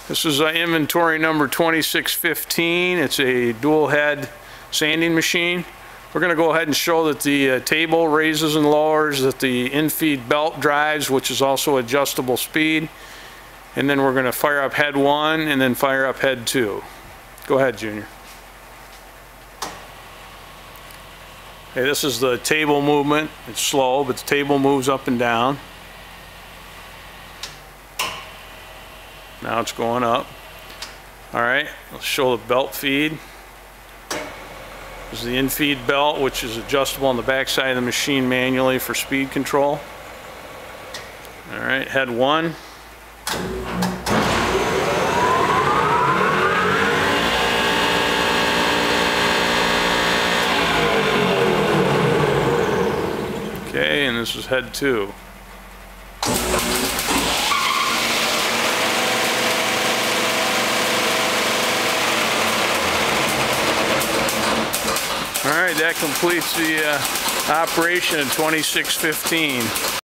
This is inventory number 2615. It's a dual head sanding machine. We're going to go ahead and show that the table raises and lowers, that the in-feed belt drives, which is also adjustable speed. And then we're going to fire up head 1 and then fire up head 2. Go ahead, Junior. Okay, this is the table movement. It's slow, but the table moves up and down. Now it's going up. Alright, let's show the belt feed. This is the in-feed belt, which is adjustable on the back side of the machine manually for speed control. Alright, head 1. Okay, and this is head 2. Alright, that completes the operation in 2615.